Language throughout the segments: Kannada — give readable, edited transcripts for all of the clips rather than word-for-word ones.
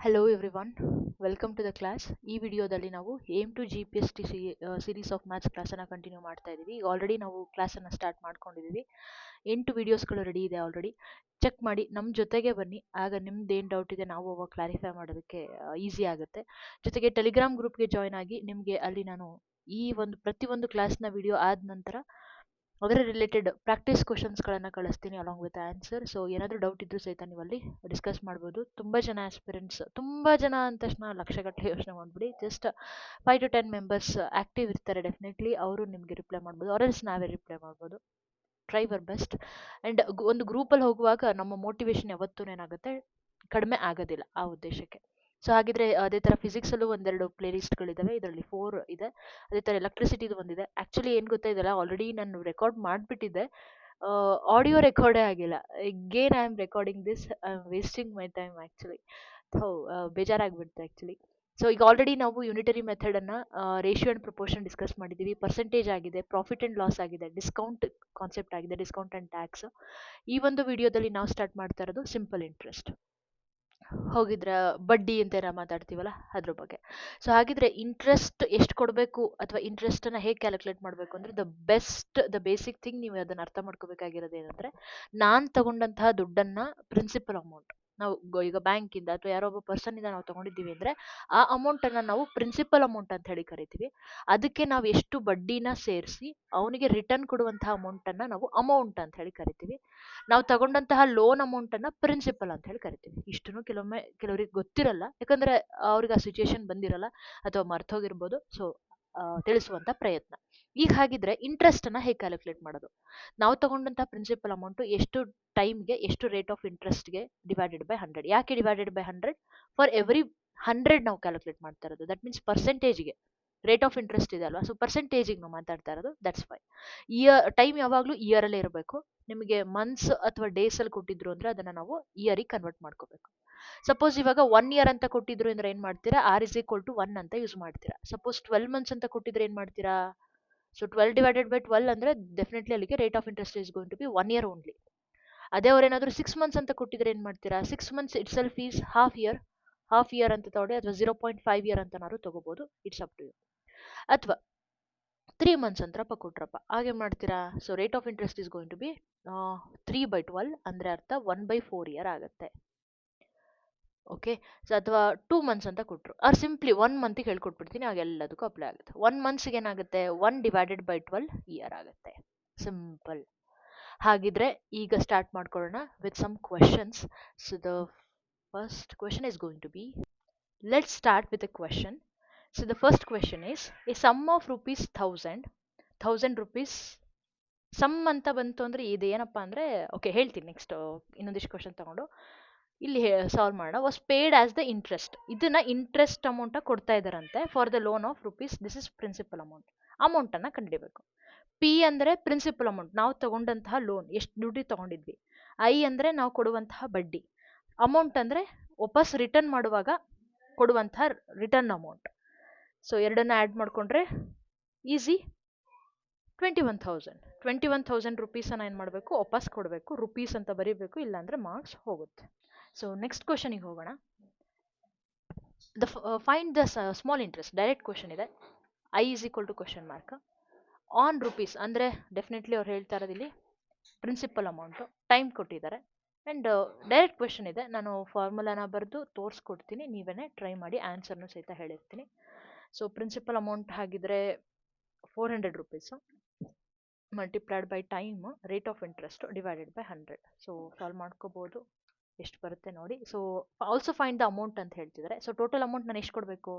Hello everyone, welcome to the class. ಈ ವಿಡಿಯೋದಲ್ಲಿ ನಾವು aim to G P S T series of maths ಕ್ಲಾಸನ್ನು ಕಂಟಿನ್ಯೂ ಮಾಡ್ತಾ ಇದ್ದೀವಿ. ಈಗ ಆಲ್ರೆಡಿ ನಾವು ಕ್ಲಾಸನ್ನು ಸ್ಟಾರ್ಟ್ ಮಾಡ್ಕೊಂಡಿದ್ದೀವಿ. 8 ವಿಡಿಯೋಸ್ಗಳು ರೆಡಿ ಇದೆ ಆಲ್ರೆಡಿ. ಚೆಕ್ ಮಾಡಿ ನಮ್ಮ ಜೊತೆಗೆ ಬನ್ನಿ, ಆಗ ನಿಮ್ದು ಏನು ಡೌಟ್ ಇದೆ ನಾವು ಅವಾಗ ಕ್ಲಾರಿಫೈ ಮಾಡೋದಕ್ಕೆ ಈಸಿ ಆಗುತ್ತೆ. ಜೊತೆಗೆ ಟೆಲಿಗ್ರಾಮ್ ಗ್ರೂಪ್ಗೆ ಜಾಯ್ನ್ ಆಗಿ ನಿಮಗೆ ಅಲ್ಲಿ ನಾನು ಈ ಪ್ರತಿಯೊಂದು ಕ್ಲಾಸ್ನ ವಿಡಿಯೋ ಆದ ನಂತರ ಅದರ ರಿಲೇಟೆಡ್ ಪ್ರಾಕ್ಟೀಸ್ ಕ್ವಶನ್ಸ್ಗಳನ್ನು ಕಳಿಸ್ತೀನಿ ಅಲಾಂಗ್ ವಿತ್ ಆನ್ಸರ್. ಸೊ ಏನಾದರೂ ಡೌಟ್ ಇದ್ರೂ ಸಹಿತ ನೀವು ಅಲ್ಲಿ ಡಿಸ್ಕಸ್ ಮಾಡ್ಬೋದು. ತುಂಬ ಜನ ಆಸ್ಪಿರೆಂಟ್ಸ್, ತುಂಬ ಜನ ಅಂದ ತಕ್ಷಣ ಲಕ್ಷಗಟ್ಟಲೆ ಯೋಚನೆ ಮಾಡಿಬಿಡಿ, ಜಸ್ಟ್ 5 to 10 ಮೆಂಬರ್ಸ್ ಆ್ಯಕ್ಟಿವ್ ಇರ್ತಾರೆ. ಡೆಫಿನೆಟ್ಲಿ ಅವರು ನಿಮಗೆ ರಿಪ್ಲೈ ಮಾಡ್ಬೋದು, ಆರೆಲ್ಸ್ ನಾವೇ ರಿಪ್ಲೈ ಮಾಡ್ಬೋದು. Try our best. ಆ್ಯಂಡ್ ಒಂದು ಗ್ರೂಪಲ್ಲಿ ಹೋಗುವಾಗ ನಮ್ಮ ಮೋಟಿವೇಶನ್ ಯಾವತ್ತೂ ಏನಾಗುತ್ತೆ, ಕಡಿಮೆ ಆಗೋದಿಲ್ಲ ಆ ಉದ್ದೇಶಕ್ಕೆ. ಸೊ ಹಾಗಿದ್ರೆ ಅದೇ ಥರ ಫಿಸಿಕ್ಸಲ್ಲೂ ಒಂದೆರಡು ಪ್ಲೇ ಲಿಸ್ಟ್ಗಳಿದ್ದಾವೆ, ಇದರಲ್ಲಿ 4 ಇದೆ. ಅದೇ ಥರ ಎಲೆಕ್ಟ್ರಿಸಿಟಿದು ಒಂದಿದೆ. ಆ್ಯಕ್ಚುಲಿ ಏನು ಗೊತ್ತಾ, ಇದೆಲ್ಲ ಆಲ್ರೆಡಿ ನಾನು ರೆಕಾರ್ಡ್ ಮಾಡಿಬಿಟ್ಟಿದ್ದೆ, ಆಡಿಯೋ ರೆಕಾರ್ಡೇ ಆಗಿಲ್ಲ. Again I am recording this, I am wasting my time actually. So ಬೇಜಾರಾಗ್ಬಿಡ್ತು ಆ್ಯಕ್ಚುಲಿ. ಸೊ ಈಗ ಆಲ್ರೆಡಿ ನಾವು ಯೂನಿಟರಿ ಮೆಥಡನ್ನು ರೇಷಿಯೋ ಆ್ಯಂಡ್ ಪ್ರಪೋರ್ಷನ್ ಡಿಸ್ಕಸ್ ಮಾಡಿದ್ದೀವಿ. ಪರ್ಸೆಂಟೇಜ್ ಆಗಿದೆ, ಪ್ರಾಫಿಟ್ ಆ್ಯಂಡ್ ಲಾಸ್ ಆಗಿದೆ, ಡಿಸ್ಕೌಂಟ್ ಕಾನ್ಸೆಪ್ಟ್ ಆಗಿದೆ, ಡಿಸ್ಕೌಂಟ್ ಆ್ಯಂಡ್ ಟ್ಯಾಕ್ಸ್. ಈ ಒಂದು ವಿಡಿಯೋದಲ್ಲಿ ನಾವು ಸ್ಟಾರ್ಟ್ ಮಾಡ್ತಾ ಇರೋದು ಸಿಂಪಲ್ ಇಂಟ್ರೆಸ್ಟ್. ಹೋಗಿದ್ರೆ ಬಡ್ಡಿ ಅಂತ ಮಾತಾಡ್ತೀವಲ್ಲ ಅದ್ರ ಬಗ್ಗೆ. ಸೊ ಹಾಗಿದ್ರೆ ಇಂಟ್ರೆಸ್ಟ್ ಎಷ್ಟು ಕೊಡಬೇಕು ಅಥವಾ ಇಂಟ್ರೆಸ್ಟನ್ನು ಹೇಗೆ ಕ್ಯಾಲ್ಕುಲೇಟ್ ಮಾಡಬೇಕು ಅಂದರೆ ದ ಬೇಸಿಕ್ ಥಿಂಗ್ ನೀವು ಅದನ್ನು ಅರ್ಥ ಮಾಡ್ಕೋಬೇಕಾಗಿರೋದು ಏನಂದರೆ, ನಾನು ತಗೊಂಡಂತಹ ದುಡ್ಡನ್ನು ಪ್ರಿನ್ಸಿಪಲ್ ಅಮೌಂಟ್ ನಾವು ಈಗ ಬ್ಯಾಂಕಿಂದ ಅಥವಾ ಯಾರೋ ಒಬ್ಬ ಪರ್ಸನ್ನಿಂದ ನಾವು ತಗೊಂಡಿದ್ದೀವಿ ಅಂದರೆ ಆ ಅಮೌಂಟನ್ನು ನಾವು ಪ್ರಿನ್ಸಿಪಲ್ ಅಮೌಂಟ್ ಅಂತ ಹೇಳಿ ಕರಿತೀವಿ. ಅದಕ್ಕೆ ನಾವು ಎಷ್ಟು ಬಡ್ಡಿನ ಸೇರಿಸಿ ಅವನಿಗೆ ರಿಟರ್ನ್ ಕೊಡುವಂತಹ ಅಮೌಂಟನ್ನು ನಾವು ಅಮೌಂಟ್ ಅಂತ ಹೇಳಿ ಕರಿತೀವಿ. ನಾವು ತಗೊಂಡಂತಹ ಲೋನ್ ಅಮೌಂಟನ್ನು ಪ್ರಿನ್ಸಿಪಲ್ ಅಂತ ಹೇಳಿ ಕರಿತೀವಿ. ಇಷ್ಟನ್ನು ಕೆಲವರಿಗೆ ಗೊತ್ತಿರಲ್ಲ, ಯಾಕಂದರೆ ಅವ್ರಿಗೆ ಆ ಸಿಚುಯೇಷನ್ ಬಂದಿರಲ್ಲ ಅಥವಾ ಮರ್ತೋಗಿರ್ಬೋದು. ಸೊ ತಿಳಿಸುವಂಥ ಪ್ರಯತ್ನ. ಈಗ ಹಾಗಿದ್ರೆ ಇಂಟ್ರೆಸ್ಟನ್ನು ಹೇಗೆ ಕ್ಯಾಲ್ಕುಲೇಟ್ ಮಾಡೋದು? ನಾವು ತಗೊಂಡಂಥ ಪ್ರಿನ್ಸಿಪಲ್ ಅಮೌಂಟು ಎಷ್ಟು ಟೈಮ್ಗೆ ಎಷ್ಟು ರೇಟ್ ಆಫ್ ಇಂಟ್ರೆಸ್ಟ್ಗೆ ಡಿವೈಡೆಡ್ ಬೈ 100. ಯಾಕೆ ಡಿವೈಡೆಡ್ ಬೈ 100? ಫಾರ್ ಎವ್ರಿ 100 ನಾವು ಕ್ಯಾಲ್ಕುಲೇಟ್ ಮಾಡ್ತಾ ಇರೋದು. ದಟ್ ಮೀನ್ಸ್ ಪರ್ಸೆಂಟೇಜ್ಗೆ ರೇಟ್ ಆಫ್ ಇಂಟ್ರೆಸ್ಟ್ ಇದೆ ಅಲ್ವಾ, ಸೊ ಪರ್ಸೆಂಟೇಜಿಗೆ ನಾವು ಮಾತಾಡ್ತಾ ಇರೋದು. ದಟ್ಸ್ ವೈ ಟೈಮ್ ಯಾವಾಗಲೂ ಇಯರಲ್ಲೇ ಇರಬೇಕು. ನಿಮಗೆ ಮಂತ್ಸ್ ಅಥವಾ ಡೇಸಲ್ಲಿ ಕೊಟ್ಟಿದ್ರು ಅಂದರೆ ಅದನ್ನು ನಾವು ಇಯರಿಗೆ ಕನ್ವರ್ಟ್ ಮಾಡ್ಕೋಬೇಕು. ಸಪೋಸ್ ಇವಾಗ 1 ಇಯರ್ ಅಂತ ಕೊಟ್ಟಿದ್ರು ಅಂದರೆ ಏನು ಮಾಡ್ತೀರಾ, R is equal to 1 ಅಂತ ಯೂಸ್ ಮಾಡ್ತೀರಾ. ಸಪೋಸ್ 12 ಮಂತ್ಸ್ ಅಂತ ಕೊಟ್ಟಿದ್ರೆ ಏನು ಮಾಡ್ತೀರಾ, ಸೊ 12 ಡಿವೈಡೆಡ್ ಬೈ 12 ಅಂದರೆ ಡೆಫಿನೆಟ್ಲಿ ಅಲ್ಲಿಗೆ rate of interest is going to be 1 year only. ಅದೇ ಅವ್ರೇನಾದರೂ 6 ಮಂತ್ಸ್ ಅಂತ ಕೊಟ್ಟಿದ್ರೆ ಏನು ಮಾಡ್ತೀರಾ, 6 months itself is half year ಅಂತ ತಗೊಳ್ಳಿ, ಅಥವಾ 0.5 ಇಯರ್ ಅಂತನಾದ್ರು ತಗೋಬೋದು. It's up to you. ಅಥವಾ 3 ಮಂತ್ಸ್ ಅಂತ ಕೊಟ್ರಪ್ಪ, ಹಾಗೆ ಮಾಡ್ತೀರಾ. So rate of interest is going to be 3/12 ಅಂದರೆ ಅರ್ಥ 1/4 ಇಯರ್ ಆಗುತ್ತೆ. ಓಕೆ. ಸೊ ಅಥವಾ 2 ಮಂತ್ಸ್ ಅಂತ ಕೊಟ್ಟರು, ಆರ್ ಸಿಂಪ್ಲಿ 1 ಮಂತಿಗೆ ಹೇಳ್ಕೊಟ್ಬಿಡ್ತೀನಿ, ಆಗ ಎಲ್ಲದಕ್ಕೂ ಅಪ್ಲೈ ಆಗುತ್ತೆ. 1 ಮಂತ್ಸ್ಗೆ ಏನಾಗುತ್ತೆ, 1 ಡಿವೈಡೆಡ್ ಬೈ 12 ಇಯರ್ ಆಗುತ್ತೆ. ಸಿಂಪಲ್. ಹಾಗಿದ್ರೆ ಈಗ ಸ್ಟಾರ್ಟ್ ಮಾಡ್ಕೊಳ್ಳೋಣ with some questions. So the first question is going to be, let's start with a question. So the first question is, a sum of rupees 1000 rupees sum ಅಂತ ಬಂತು ಅಂದರೆ ಇದೇನಪ್ಪ ಅಂದರೆ, ಓಕೆ ಹೇಳ್ತೀನಿ ನೆಕ್ಸ್ಟ್ ಇನ್ನೊಂದಿಷ್ಟು ಕ್ವೆಶನ್ ತಗೊಂಡು ಇಲ್ಲಿ ಸಾಲ್ವ್ ಮಾಡೋಣ. Was paid as the interest, ಇದನ್ನ ಇಂಟ್ರೆಸ್ಟ್ ಅಮೌಂಟಾಗಿ ಕೊಡ್ತಾ ಇದ್ದಾರಂತೆ for the loan of rupees, this is principal ಅಮೌಂಟನ್ನು ಕಂಡುಹಿಡಿಬೇಕು. ಪಿ ಅಂದರೆ ಪ್ರಿನ್ಸಿಪಲ್ ಅಮೌಂಟ್, ನಾವು ತಗೊಂಡಂತಹ ಲೋನ್, ಎಷ್ಟು ದುಡ್ಡು ತಗೊಂಡಿದ್ವಿ. ಐ ಅಂದರೆ ನಾವು ಕೊಡುವಂತಹ ಬಡ್ಡಿ. ಅಮೌಂಟ್ ಅಂದರೆ ವಾಪಸ್ ರಿಟರ್ನ್ ಮಾಡುವಾಗ ಕೊಡುವಂತಹ ರಿಟರ್ನ್ ಅಮೌಂಟ್. ಸೊ ಎರಡನ್ನ ಆ್ಯಡ್ ಮಾಡಿಕೊಂಡ್ರೆ ಈಸಿ 21,000 ರುಪೀಸನ್ನು ಏನು ಮಾಡಬೇಕು, ವಾಪಸ್ ಕೊಡಬೇಕು. ರುಪೀಸ್ ಅಂತ ಬರೀಬೇಕು, ಇಲ್ಲಾಂದರೆ ಮಾರ್ಕ್ಸ್ ಹೋಗುತ್ತೆ. ಸೊ ನೆಕ್ಸ್ಟ್ ಕ್ವಶನಿಗೆ ಹೋಗೋಣ. Find the small interest, direct question ಇದೆ. I is equal to question mark on rupees ಅಂದರೆ ಡೆಫಿನೆಟ್ಲಿ ಅವ್ರು ಹೇಳ್ತಾ ಇರೋದು ಇಲ್ಲಿ ಪ್ರಿನ್ಸಿಪಲ್ ಅಮೌಂಟು. ಟೈಮ್ ಕೊಟ್ಟಿದ್ದಾರೆ ಆ್ಯಂಡ್ ಡೈರೆಕ್ಟ್ ಕ್ವೆಶನ್ ಇದೆ. ನಾನು ಫಾರ್ಮುಲಾನ ಬರೆದು ತೋರಿಸ್ಕೊಡ್ತೀನಿ, ನೀವೇ ಟ್ರೈ ಮಾಡಿ, ಆನ್ಸರ್ನು ಸಹಿತ ಹೇಳಿರ್ತೀನಿ. ಸೊ ಪ್ರಿನ್ಸಿಪಲ್ ಅಮೌಂಟ್ ಹಾಗಿದ್ರೆ 400 rupees multiplied by time rate of interest divided by 100. So solve ಮಾಡ್ಕೋಬೋದು, ಎಷ್ಟು ಬರುತ್ತೆ ನೋಡಿ. So also find the amount ಅಂತ ಹೇಳ್ತಿದ್ದಾರೆ. ಸೊ ಟೋಟಲ್ ಅಮೌಂಟ್ ನಾನು ಎಷ್ಟು ಕೊಡಬೇಕು,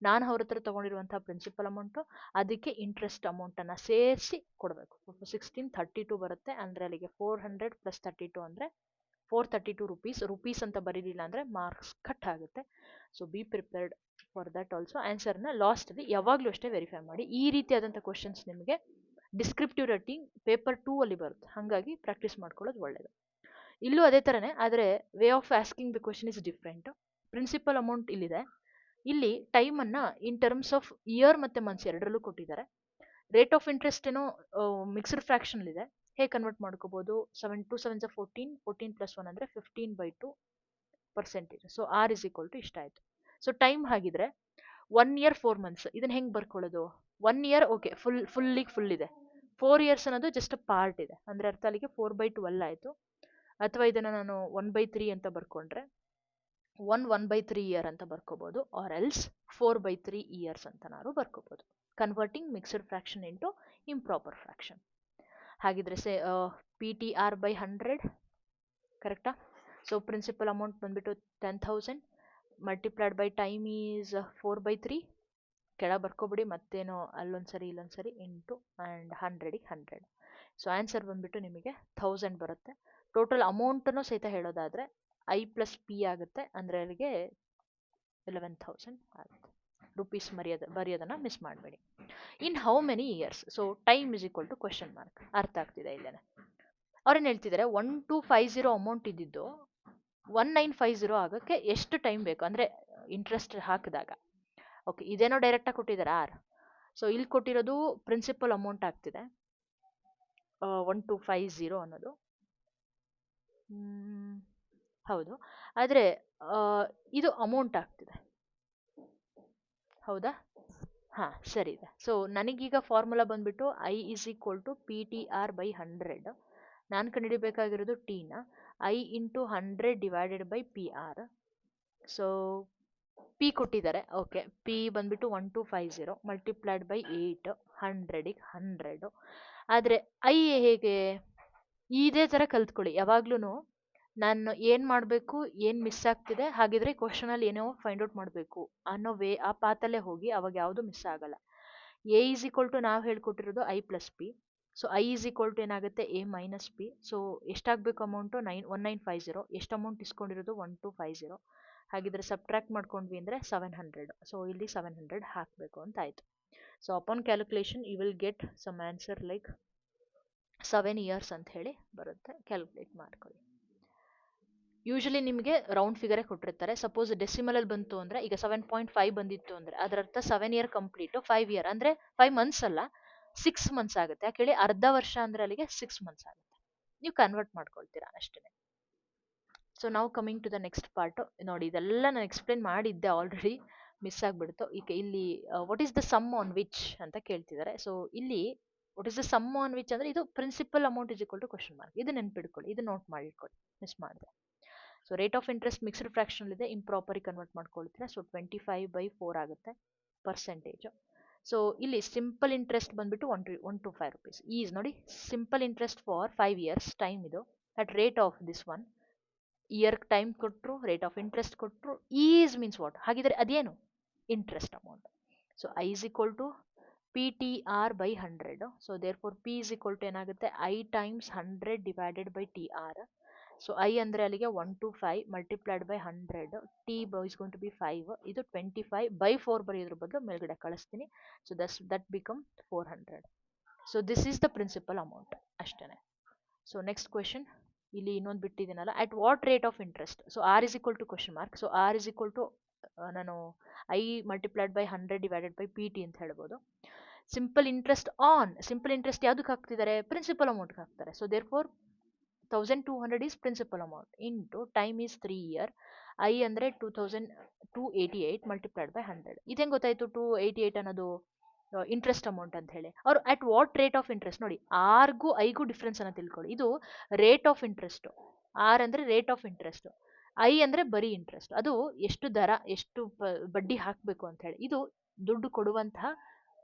ನಾನು ಅವ್ರ ಹತ್ರ ತೊಗೊಂಡಿರುವಂಥ ಪ್ರಿನ್ಸಿಪಲ್ ಅಮೌಂಟು ಅದಕ್ಕೆ ಇಂಟ್ರೆಸ್ಟ್ ಅಮೌಂಟನ್ನು ಸೇರಿಸಿ ಕೊಡಬೇಕು. 1632 ಬರುತ್ತೆ, ಅಂದರೆ ಅಲ್ಲಿಗೆ 400 + 32 ಅಂದರೆ 432 ರುಪೀಸ್ ಅಂತ ಬರೀಲಿಲ್ಲ ಅಂದರೆ ಮಾರ್ಕ್ಸ್ ಕಟ್ ಆಗುತ್ತೆ. So be prepared for that also. ಆನ್ಸರ್ನ ಲಾಸ್ಟಲ್ಲಿ ಯಾವಾಗಲೂ ಅಷ್ಟೇ ವೆರಿಫೈ ಮಾಡಿ. ಈ ರೀತಿಯಾದಂಥ ಕ್ವಶನ್ಸ್ ನಿಮಗೆ ಡಿಸ್ಕ್ರಿಪ್ಟಿವ್ ರೈಟಿಂಗ್ ಪೇಪರ್ 2 ಅಲ್ಲಿ ಬರುತ್ತೆ, ಹಾಗಾಗಿ ಪ್ರಾಕ್ಟೀಸ್ ಮಾಡ್ಕೊಳ್ಳೋದು ಒಳ್ಳೆಯದು. ಇಲ್ಲೂ ಅದೇ ಥರನೇ, ಆದರೆ way of asking the question is different. Principal amount ಇಲ್ಲಿದೆ, ಇಲ್ಲಿ ಟೈಮನ್ನು ಇನ್ ಟರ್ಮ್ಸ್ ಆಫ್ ಇಯರ್ ಮತ್ತು ಮಂತ್ಸ್ ಎರಡರಲ್ಲೂ ಕೊಟ್ಟಿದ್ದಾರೆ. ರೇಟ್ ಆಫ್ ಇಂಟ್ರೆಸ್ಟ್ ಏನೋ ಮಿಕ್ಸ್ಡ್ ಫ್ರ್ಯಾಕ್ಷನಲ್ಲಿದೆ, ಹೇಗೆ ಕನ್ವರ್ಟ್ ಮಾಡ್ಕೋಬೋದು. 7 2 7 14 14 + 1 ಅಂದರೆ 15/2 percentage. So R is equal to ಇಷ್ಟ ಆಯಿತು. ಸೊ ಟೈಮ್ ಹಾಗಿದ್ರೆ 1 ಇಯರ್ 4 ಮಂತ್ಸ್. ಇದನ್ನ ಹೆಂಗೆ ಬರ್ಕೊಳ್ಳೋದು? 1 ಇಯರ್ ಓಕೆ, ಫುಲ್ ಇದೆ. 4 ಇಯರ್ಸ್ ಅನ್ನೋದು ಜಸ್ಟ್ ಪಾರ್ಟ್ ಇದೆ, ಅಂದರೆ ಅರ್ಥ ಅಲ್ಲಿಗೆ 4/12 ಆಯಿತು. ಅಥವಾ ಇದನ್ನು ನಾನು 1/3 ಅಂತ ಬರ್ಕೊಂಡ್ರೆ 1/3 ಇಯರ್ ಅಂತ ಬರ್ಕೋಬೋದು, ಆರ್ ಎಲ್ಸ್ 4/3 ಇಯರ್ಸ್ ಅಂತ ನಾವು ಬರ್ಕೋಬೋದು. Converting mixed fraction into improper fraction. ಹಾಗಿದ್ರೆ ಪಿ ಟಿ ಆರ್ ಬೈ 100 ಕರೆಕ್ಟಾ? ಸೊ ಪ್ರಿನ್ಸಿಪಲ್ ಅಮೌಂಟ್ ಬಂದ್ಬಿಟ್ಟು 10,000 ಮಲ್ಟಿಪ್ಲೈಡ್ ಬೈ ಟೈಮ್ ಈಸ್ 4/3. ಕೆಳ ಬರ್ಕೊಬಿಡಿ, ಮತ್ತೇನೋ ಅಲ್ಲೊಂದ್ಸರಿ ಇಲ್ಲೊಂದ್ಸರಿ ಇಂಟು ಆ್ಯಂಡ್ 100ಗೆ 100. ಸೊ ಆನ್ಸರ್ ಬಂದ್ಬಿಟ್ಟು ನಿಮಗೆ 1000 ಬರುತ್ತೆ. ಟೋಟಲ್ ಅಮೌಂಟನ್ನು ಸಹಿತ ಹೇಳೋದಾದರೆ ಐ ಪ್ಲಸ್ ಪಿ ಆಗುತ್ತೆ, ಅಂದರೆ ಅಲ್ಲಿಗೆ 11,000 ಆಗುತ್ತೆ. ರುಪೀಸ್ ಬರೆಯೋದನ್ನು ಮಿಸ್ ಮಾಡಬೇಡಿ. In how many years? So time is equal to question mark. ಅರ್ಥ ಆಗ್ತಿದೆ ಇಲ್ಲೇನೆ. ಅವ್ರೇನು ಹೇಳ್ತಿದ್ದಾರೆ, 1250 ಅಮೌಂಟ್ ಇದ್ದಿದ್ದು 1950 ಆಗೋಕ್ಕೆ ಎಷ್ಟು ಟೈಮ್ ಬೇಕು, ಅಂದರೆ ಇಂಟ್ರೆಸ್ಟ್ ಹಾಕಿದಾಗ. ಓಕೆ, ಇದೇನೋ ಡೈರೆಕ್ಟಾಗಿ ಕೊಟ್ಟಿದ್ದಾರೆ ಆರ್. ಸೊ ಇಲ್ಲಿ ಕೊಟ್ಟಿರೋದು ಪ್ರಿನ್ಸಿಪಲ್ ಅಮೌಂಟ್ ಆಗ್ತಿದೆ 1250 ಅನ್ನೋದು. ಹೌದು, ಆದರೆ ಇದು ಅಮೌಂಟ್ ಆಗ್ತಿದೆ, ಹೌದಾ? ಹಾಂ, ಸರಿ ಇದೆ. ಸೊ ನನಗೀಗ ಫಾರ್ಮುಲಾ ಬಂದ್ಬಿಟ್ಟು I is equal to P T R by 100. ನಾನು ಕಂಡುಹಿಡಿಬೇಕಾಗಿರೋದು ಟಿನ I into 100 divided by P R. So P ಕೊಟ್ಟಿದ್ದಾರೆ, ಓಕೆ, ಪಿ ಬಂದ್ಬಿಟ್ಟು 1250 ಮಲ್ಟಿಪ್ಲೈಡ್ ಬೈ 8, 100ಗೆ 100. ಆದರೆ ಐ ಹೇಗೆ? ಇದೇ ಥರ ಕಲ್ತ್ಕೊಳ್ಳಿ ಯಾವಾಗ್ಲೂ. ನಾನು ಏನು ಮಾಡಬೇಕು, ಏನು ಮಿಸ್ ಆಗ್ತಿದೆ, ಹಾಗಿದ್ರೆ ಕ್ವಶನಲ್ಲಿ ಏನೋ ಫೈಂಡ್ ಔಟ್ ಮಾಡಬೇಕು ಅನ್ನೋ ಆ ಪಾತಲ್ಲೇ ಹೋಗಿ, ಅವಾಗ ಯಾವುದು ಮಿಸ್ ಆಗಲ್ಲ. ಎ ಈಸ್ ಈಕ್ವಲ್ ಟು ನಾವು ಹೇಳ್ಕೊಟ್ಟಿರೋದು I plus P. So I is equal to ಏನಾಗುತ್ತೆ, ಎ ಮೈನಸ್ ಪಿ. ಸೊ ಎಷ್ಟಾಗಬೇಕು ಅಮೌಂಟು 1950. ಎಷ್ಟು ಅಮೌಂಟ್ ಇಸ್ಕೊಂಡಿರೋದು 1250. ಹಾಗಿದ್ರೆ ಸಬ್ಟ್ರಾಕ್ಟ್ ಮಾಡ್ಕೊಂಡ್ವಿ ಅಂದರೆ 700. ಸೊ ಇಲ್ಲಿ 700 ಹಾಕಬೇಕು ಅಂತ ಆಯಿತು. So upon calculation you will get some answer like 7 years ಅಂತ ಹೇಳಿ ಬರುತ್ತೆ. ಕ್ಯಾಲ್ಕುಲೇಟ್ ಮಾಡ್ಕೊಳ್ಳಿ. ಯೂಶಲಿ ನಿಮಗೆ ರೌಂಡ್ ಫಿಗರೇ ಕೊಟ್ಟಿರ್ತಾರೆ. ಸಪೋಸ್ ಡೆಸಿಮಲಲ್ಲಿ ಬಂತು ಅಂದರೆ, ಈಗ 7.5 ಬಂದಿತ್ತು ಅಂದರೆ ಅದರರ್ಥ 7 ಇಯರ್ ಕಂಪ್ಲೀಟು, 5 ಇಯರ್ ಅಂದರೆ 5 ಮಂತ್ಸ್ ಅಲ್ಲ 6 ಮಂತ್ಸ್ ಆಗುತ್ತೆ. ಯಾಕೆ ಅರ್ಧ ವರ್ಷ ಅಂದರೆ ಅಲ್ಲಿಗೆ 6 ಮಂತ್ಸ್ ಆಗುತ್ತೆ. ನೀವು ಕನ್ವರ್ಟ್ ಮಾಡ್ಕೊಳ್ತೀರಾ ಅಷ್ಟೇ. ಸೊ ನಾವು coming to the next part. ನೋಡಿ, ಇದೆಲ್ಲ ನಾನು ಎಕ್ಸ್ಪ್ಲೇನ್ ಮಾಡಿದ್ದೆ ಆಲ್ರೆಡಿ, ಮಿಸ್ ಆಗಿಬಿಡ್ತು. ಈಗ ಇಲ್ಲಿ what is the sum on which ಅಂತ ಕೇಳ್ತಿದ್ದಾರೆ. ಸೊ ಇಲ್ಲಿ what is the sum on which ಅಂದರೆ ಇದು principal amount is equal to question mark. ಇದು ನೆನ್ಪಿಡ್ಕೊಳ್ಳಿ, ಇದು ನೋಟ್ ಮಾಡಿಟ್ಕೊಳ್ಳಿ, ಮಿಸ್ ಮಾಡಿದೆ. So rate of interest mixed fraction ಇದೆ, ಇಂಪ್ರಾಪರ್ ಕನ್ವರ್ಟ್ ಮಾಡ್ಕೊಳ್ತೀರಾ. ಸೊ 25/4 ಆಗುತ್ತೆ ಪರ್ಸೆಂಟೇಜು. ಸೊ ಇಲ್ಲಿ ಸಿಂಪಲ್ ಇಂಟ್ರೆಸ್ಟ್ ಬಂದ್ಬಿಟ್ಟು 125 rupees. ಈಸ್ ನೋಡಿ, simple interest for 5 years time ಇದು, at rate of this one year time ಕೊಟ್ಟರು, ರೇಟ್ ಆಫ್ ಇಂಟ್ರೆಸ್ಟ್ ಕೊಟ್ಟರು. Is means what? ಹಾಗಿದ್ರೆ ಅದೇನು? Interest amount. So I is equal to P T R by 100. So therefore P is equal to ಏನಾಗುತ್ತೆ, I times 100 divided by T R. So I ಅಂದರೆ ಅಲ್ಲಿಗೆ 125 multiplied by 100. T is going to be 5. ಇದು 25/4 ಬರೆಯೋದ್ರ ಬದಲು ಮೇಲ್ಗಡೆ ಕಳಿಸ್ತೀನಿ. So that become 400. So this is the principal amount ಅಷ್ಟೇ. ಸೊ ನೆಕ್ಸ್ಟ್ ಕ್ವೆಶನ್, ಇಲ್ಲಿ ಇನ್ನೊಂದು ಬಿಟ್ಟಿದ್ದೀನಲ್ಲ, at what rate of interest? So R is equal to question mark. So R is equal to ನಾನು I multiplied by 100 divided by P T ಅಂತ ಹೇಳ್ಬೋದು. Simple interest on, simple interest ಯಾವುದಕ್ಕೆ ಹಾಕ್ತಿದ್ದಾರೆ? ಪ್ರಿನ್ಸಿಪಲ್ ಅಮೌಂಟ್ಗೆ ಹಾಕ್ತಾರೆ. So therefore 1200 is principal amount into time is 3 year. I ಅಂದರೆ 288 ಮಲ್ಟಿಪ್ಲೈಡ್ ಬೈ 100. ಇದು ಹೆಂಗೆ ಗೊತ್ತಾಯಿತು 288 ಅನ್ನೋದು ಇಂಟ್ರೆಸ್ಟ್ ಅಮೌಂಟ್ ಅಂತ ಹೇಳಿ? ಅವ್ರು at what rate of interest ನೋಡಿ, ಆರ್ಗೂ ಐಗೂ ಡಿಫ್ರೆನ್ಸ್ ಅನ್ನು ತಿಳ್ಕೊಳ್ಳಿ. ಇದು ರೇಟ್ ಆಫ್ ಇಂಟ್ರೆಸ್ಟು, ಆರ್ ಅಂದರೆ ರೇಟ್ ಆಫ್ ಇಂಟ್ರೆಸ್ಟು, ಐ ಅಂದರೆ ಬರೀ ಇಂಟ್ರೆಸ್ಟ್. ಅದು ಎಷ್ಟು ದರ, ಎಷ್ಟು ಬಡ್ಡಿ ಹಾಕಬೇಕು ಅಂತ ಹೇಳಿ. ಇದು ದುಡ್ಡು ಕೊಡುವಂತಹ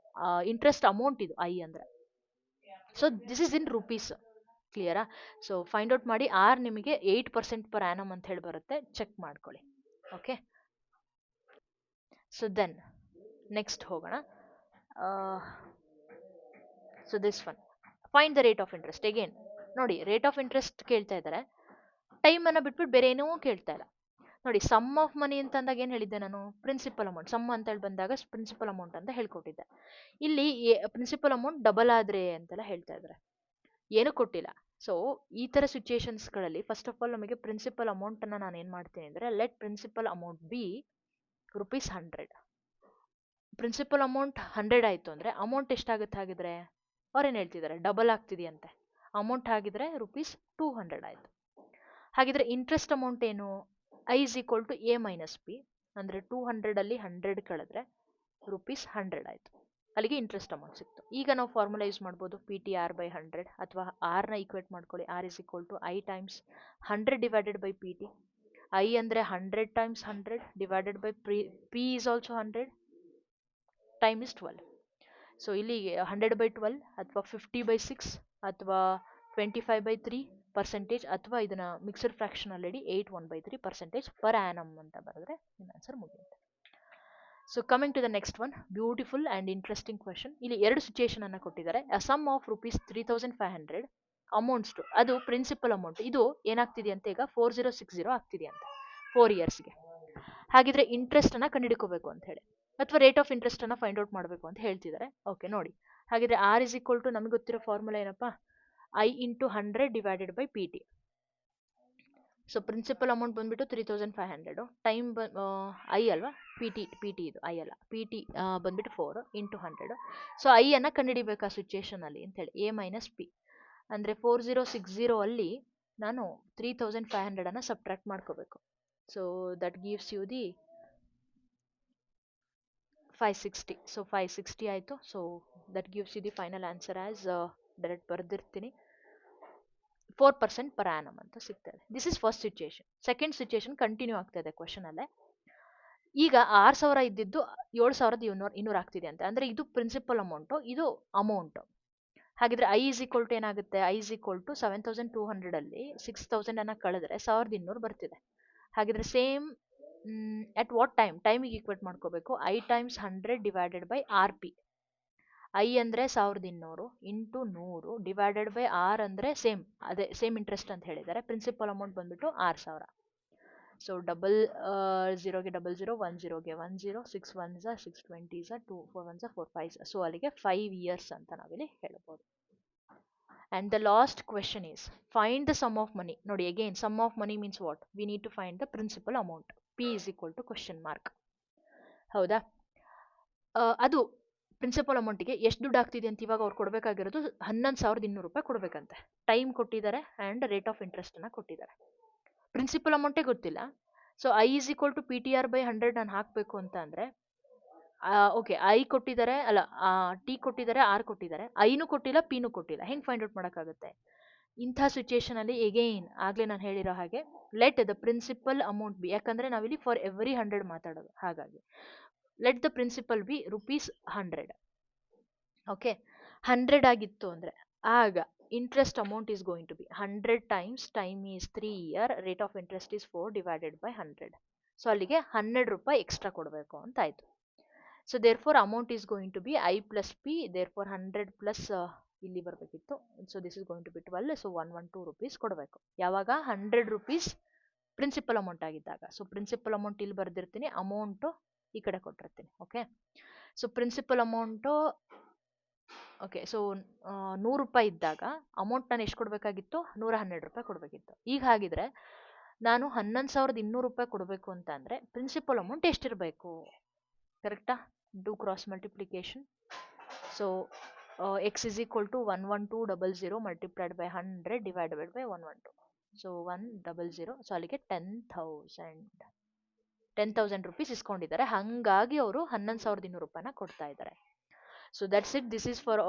ಇಂಟ್ರೆಸ್ಟ್ ಅಮೌಂಟ್ ಇದು ಐ ಅಂದರೆ. So this is in rupees. ಕ್ಲಿಯರಾ? ಸೊ ಫೈಂಡ್ ಔಟ್ ಮಾಡಿ. ಆರ್ ನಿಮಗೆ 8% ಪರ್ ಆ್ಯನಮ್ ಅಂತ ಹೇಳಿ ಬರುತ್ತೆ, ಚೆಕ್ ಮಾಡ್ಕೊಳ್ಳಿ. ಓಕೆ, ಸೊ ದೆನ್ ನೆಕ್ಸ್ಟ್ ಹೋಗೋಣ. So this one, find the rate of interest. Again ನೋಡಿ, ರೇಟ್ ಆಫ್ ಇಂಟ್ರೆಸ್ಟ್ ಕೇಳ್ತಾ ಇದ್ದಾರೆ, ಟೈಮನ್ನು ಬಿಟ್ಬಿಟ್ಟು ಬೇರೆ ಏನೂ ಕೇಳ್ತಾ ಇಲ್ಲ. ನೋಡಿ, ಸಮ್ ಆಫ್ ಮನಿ ಅಂತ ಅಂದಾಗ ಏನು ಹೇಳಿದ್ದೆ ನಾನು? Principal amount. ಸಮ್ ಅಂತ ಹೇಳಿ ಬಂದಾಗ ಪ್ರಿನ್ಸಿಪಲ್ ಅಮೌಂಟ್ ಅಂತ ಹೇಳ್ಕೊಟ್ಟಿದ್ದೆ. ಇಲ್ಲಿ ಪ್ರಿನ್ಸಿಪಲ್ ಅಮೌಂಟ್ ಡಬಲ್ ಆದರೆ ಅಂತೆಲ್ಲ ಹೇಳ್ತಾ ಇದ್ದಾರೆ, ಏನೂ ಕೊಟ್ಟಿಲ್ಲ. ಸೊ ಈ ಥರ ಸಿಚುಯೇಷನ್ಸ್ಗಳಲ್ಲಿ ಫಸ್ಟ್ ಆಫ್ ಆಲ್ ನಮಗೆ ಪ್ರಿನ್ಸಿಪಲ್ ಅಮೌಂಟನ್ನು ನಾನು ಏನು ಮಾಡ್ತೀನಿ ಅಂದರೆ, let principal amount be ₹100. Principal amount 100 ಆಯಿತು ಅಂದರೆ ಅಮೌಂಟ್ ಎಷ್ಟಾಗುತ್ತೆ? ಹಾಗಿದ್ರೆ ಅವ್ರೇನು ಹೇಳ್ತಿದ್ದಾರೆ, ಡಬಲ್ ಆಗ್ತಿದೆಯಂತೆ. ಅಮೌಂಟ್ ಆಗಿದ್ರೆ ₹200 ಆಯಿತು. ಹಾಗಿದ್ರೆ ಇಂಟ್ರೆಸ್ಟ್ ಅಮೌಂಟ್ ಏನು? I is equal to A minus P, ಅಂದರೆ 200 100 ಕಳೆದ್ರೆ ₹100 ಆಯಿತು. ಅಲ್ಲಿಗೆ ಇಂಟ್ರೆಸ್ಟ್ ಅಮೌಂಟ್ ಸಿಕ್ತು. ಈಗ ನಾವು ಫಾರ್ಮುಲಾ ಯೂಸ್ ಮಾಡ್ಬೋದು, ಪಿ ಟಿ ಆರ್ ಬೈ 100, ಅಥವಾ ಆರ್ನ ಈಕ್ವೇಟ್ ಮಾಡ್ಕೊಳ್ಳಿ. R is equal to I times 100 divided by P T. I ಅಂದರೆ 100 times 100 divided by P is also 100, time is 12. So ಇಲ್ಲಿಗೆ 100/12 ಅಥವಾ 50/6 ಅಥವಾ 25/3%, ಅಥವಾ ಇದನ್ನ ಮಿಕ್ಸಡ್ ಫ್ರಾಕ್ಷನ್ ಅಲ್ಲಿ 81/3% ಪರ್ ಆ್ಯನಮ್ ಅಂತ ಬರೆದ್ರೆ ನಿಮ್ಮ ಆನ್ಸರ್ ಮುಗಿಯುತ್ತೆ. So coming to the next one, beautiful and interesting question. ಇಲ್ಲಿ 2 ಸಿಚುಯೇಷನ್ ಅನ್ನು ಕೊಟ್ಟಿದ್ದಾರೆ. A sum of ₹3,500 amounts to, ಅದು ಪ್ರಿನ್ಸಿಪಲ್ ಅಮೌಂಟ್. ಇದು ಏನಾಗ್ತಿದೆ ಅಂತ ಈಗ 4060 ಆಗ್ತಿದೆ ಅಂತ 4 ಇಯರ್ಸ್ಗೆ. ಹಾಗಿದ್ರೆ ಇಂಟ್ರೆಸ್ಟ್ ಅನ್ನ ಕಂಡುಹಿಡ್ಕೋಬೇಕು ಅಂತ ಹೇಳಿ, ಅಥವಾ ರೇಟ್ ಆಫ್ ಇಂಟ್ರೆಸ್ಟ್ ಅನ್ನ ಫೈಂಡ್ ಔಟ್ ಮಾಡಬೇಕು ಅಂತ ಹೇಳ್ತಿದ್ದಾರೆ. ಓಕೆ ನೋಡಿ, ಹಾಗಿದ್ರೆ ಆರ್ ಇಸ್ ಈಕ್ವಲ್ ಟು ನಮಗೆ ಗೊತ್ತಿರೋ ಫಾರ್ಮುಲಾ ಏನಪ್ಪಾ, I into 100 divided by P T. So principal amount ಬಂದ್ಬಿಟ್ಟು 3500, ಟೈಮ್ ಐ ಅಲ್ವಾ, ಪಿ ಟಿ ಇದು ಐ ಅಲ್ಲ, ಪಿ ಟಿ ಬಂದ್ಬಿಟ್ಟು 4 ಇಂಟು 100. ಸೊ ಐ ಅನ್ನ ಕಂಡುಹಿಡಿಬೇಕು ಆ ಸಿಚುಯೇಷನ್ ಅಲ್ಲಿ ಅಂತ ಹೇಳಿ, ಎ ಮೈನಸ್ ಪಿ ಅಂದರೆ 4060 ಅಲ್ಲಿ ನಾನು 3500 ಅನ್ನ ಸಬ್ಟ್ರಾಕ್ಟ್ ಮಾಡ್ಕೋಬೇಕು. So that gives you the 560. So 560 ಆಯಿತು. So that gives you the final answer as, direct ಬರೆದಿರ್ತೀನಿ, 4% ಪರ್ ಆ್ಯನಮ್ ಅಂತ ಸಿಗ್ತದೆ. This is first situation. Second situation continue ಆಗ್ತಾ ಇದೆ ಕ್ವಶನ್ ಅಲ್ಲೇ. ಈಗ 6000 ಇದ್ದಿದ್ದು 7200 ಆಗ್ತಿದೆ ಅಂತ, ಅಂದರೆ ಇದು ಪ್ರಿನ್ಸಿಪಲ್ ಅಮೌಂಟು, ಇದು ಅಮೌಂಟು. ಹಾಗಿದ್ರೆ ಐ ಇಸ್ ಈಕ್ವಲ್ ಟು ಏನಾಗುತ್ತೆ, ಐ ಇಸ್ ಈಕ್ವಲ್ ಟು 7200 ಅಲ್ಲಿ 6000 ಅನ್ನ ಕಳೆದ್ರೆ 1200 ಬರ್ತಿದೆ. ಹಾಗಿದ್ರೆ ಸೇಮ್ ಅಟ್ ವಾಟ್ ಟೈಮ್, ಟೈಮಿಗೆ ಈಕ್ವೇಟ್ ಮಾಡ್ಕೋಬೇಕು. I times 100 divided by R P. I ಅಂದರೆ 1200 ಇಂಟು 100 ಡಿವೈಡೆಡ್ ಬೈ ಆರ್ ಅಂದರೆ ಸೇಮ್, ಅದೇ ಸೇಮ್ ಇಂಟ್ರೆಸ್ಟ್ ಅಂತ ಹೇಳಿದ್ದಾರೆ. ಪ್ರಿನ್ಸಿಪಲ್ ಅಮೌಂಟ್ ಬಂದ್ಬಿಟ್ಟು 6000. ಸೊ ಡಬಲ್ 0ಗೆ 00, 10ಗೆ 10, 6 1s 6 20s 2 4 1s 4 5s. So ಅಲ್ಲಿಗೆ 5 ಇಯರ್ಸ್ ಅಂತ ನಾವಿಲ್ಲಿ ಹೇಳ್ಬೋದು. And the last question is, find the sum of money. ನೋಡಿ again, sum of money means what? We need to find the principal amount. P is equal to question mark. ಹೌದಾ, ಅದು ಪ್ರಿನ್ಸಿಪಲ್ ಅಮೌಂಟಿಗೆ ಎಷ್ಟು ದುಡ್ಡು ಆಗ್ತಿದೆ ಅಂತ ಇವಾಗ ಅವ್ರು ಕೊಡಬೇಕಾಗಿರೋದು 11200 ಕೊಡಬೇಕಂತೆ. ಟೈಮ್ ಕೊಟ್ಟಿದ್ದಾರೆ ಆ್ಯಂಡ್ ರೇಟ್ ಆಫ್ ಇಂಟ್ರೆಸ್ಟ್ ಅನ್ನ ಕೊಟ್ಟಿದ್ದಾರೆ. ಪ್ರಿನ್ಸಿಪಲ್ ಅಮೌಂಟೇ ಗೊತ್ತಿಲ್ಲ. So I is equal to P T R by 100 ನಾನು ಹಾಕಬೇಕು ಅಂತ ಅಂದರೆ, ಓಕೆ ಐ ಕೊಟ್ಟಿದ್ದಾರೆ, ಅಲ್ಲ ಟಿ ಕೊಟ್ಟಿದ್ದಾರೆ, ಆರ್ ಕೊಟ್ಟಿದ್ದಾರೆ, ಐನೂ ಕೊಟ್ಟಿಲ್ಲ, ಪಿನೂ ಕೊಟ್ಟಿಲ್ಲ. ಹೆಂಗೆ ಫೈಂಡ್ ಔಟ್ ಮಾಡೋಕ್ಕಾಗುತ್ತೆ ಇಂಥ ಸಿಚುಯೇಷನ್ ಅಲ್ಲಿ? ಎಗೈನ್ ಆಗಲೇ ನಾನು ಹೇಳಿರೋ ಹಾಗೆ, let the principal amount be, ಯಾಕಂದರೆ ನಾವಿಲ್ಲಿ ಫಾರ್ ಎವ್ರಿ 100 ಮಾತಾಡೋದು, ಹಾಗಾಗಿ let the principal be ₹100. Okay, 100 ಆಗಿತ್ತು ಅಂದರೆ ಆಗ interest amount is going to be 100 times time is 3 year, rate of interest is 4 divided by 100. So ಅಲ್ಲಿಗೆ ₹100 ಎಕ್ಸ್ಟ್ರಾ ಕೊಡಬೇಕು ಅಂತ ಆಯಿತು. So therefore amount is going to be I plus P, therefore 100 plus ಇಲ್ಲಿ ಬರಬೇಕಿತ್ತು. So this is going to be 12. So ₹112 ಕೊಡಬೇಕು. ಯಾವಾಗ? ₹100 ಪ್ರಿನ್ಸಿಪಲ್ ಅಮೌಂಟ್ ಆಗಿದ್ದಾಗ. ಸೊ ಪ್ರಿನ್ಸಿಪಲ್ ಅಮೌಂಟ್ ಇಲ್ಲಿ ಬರೆದಿರ್ತೀನಿ, ಅಮೌಂಟು ಈ ಕಡೆ ಕೊಟ್ಟಿರ್ತೀನಿ. Okay, so principal amount okay, so ₹100 ಇದ್ದಾಗ ಅಮೌಂಟ್ ನಾನು ಎಷ್ಟು ಕೊಡಬೇಕಾಗಿತ್ತು? ₹112 ಕೊಡಬೇಕಿತ್ತು. ಈಗ ಹಾಗಿದ್ರೆ ನಾನು 11200 ಕೊಡಬೇಕು ಅಂತ ಅಂದರೆ ಪ್ರಿನ್ಸಿಪಲ್ ಅಮೌಂಟ್ ಎಷ್ಟಿರಬೇಕು? ಕರೆಕ್ಟಾ? Do cross multiplication. So X is equal to 11200 multiplied by 100 divided by 112. So 100. So ಅಲ್ಲಿಗೆ 10,000 ರುಪೀಸ್ ಇಸ್ಕೊಂಡಿದ್ದಾರೆ. ಹಾಗಾಗಿ ಅವರು 11200 ಕೊಡ್ತಾ ಇದ್ದಾರೆ. So that's it. This is for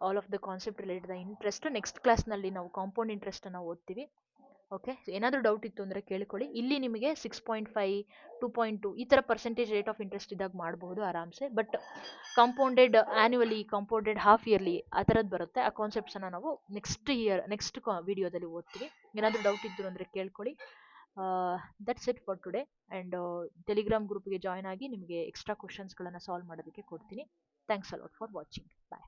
all of the concept related the interest. Next ಕ್ಲಾಸ್ನಲ್ಲಿ ನಾವು ಕಾಂಪೌಂಡ್ ಇಂಟ್ರೆಸ್ಟನ್ನು ಓದ್ತೀವಿ. ಓಕೆ, ಏನಾದರೂ ಡೌಟ್ ಇತ್ತು ಅಂದರೆ ಕೇಳ್ಕೊಳ್ಳಿ. ಇಲ್ಲಿ ನಿಮಗೆ 6.5, 2.2 ಈ ಥರ ಪರ್ಸೆಂಟೇಜ್ ರೇಟ್ ಆಫ್ ಇಂಟ್ರೆಸ್ಟ್ ಇದ್ದಾಗ ಮಾಡಬಹುದು ಆರಾಮ್ಸೆ. But compounded annually, compounded half yearly ಆ ಥರದ್ದು ಬರುತ್ತೆ. ಆ ಕಾನ್ಸೆಪ್ಟ್ಸನ್ನು ನಾವು ನೆಕ್ಸ್ಟ್ ವಿಡಿಯೋದಲ್ಲಿ ಓದ್ತೀವಿ. ಏನಾದರೂ ಡೌಟ್ ಇದ್ರು ಅಂದರೆ ಕೇಳ್ಕೊಳ್ಳಿ. That's it for today. And Telegram ಗ್ರೂಪ್ಗೆ ಜಾಯ್ನ್ ಆಗಿ ನಿಮಗೆ ಎಕ್ಸ್ಟ್ರಾ ಕ್ವಶನ್ಸ್ಗಳನ್ನು ಸಾಲ್ವ್ ಮಾಡೋದಕ್ಕೆ ಕೊಡ್ತೀನಿ. Thanks a lot for watching. Bye.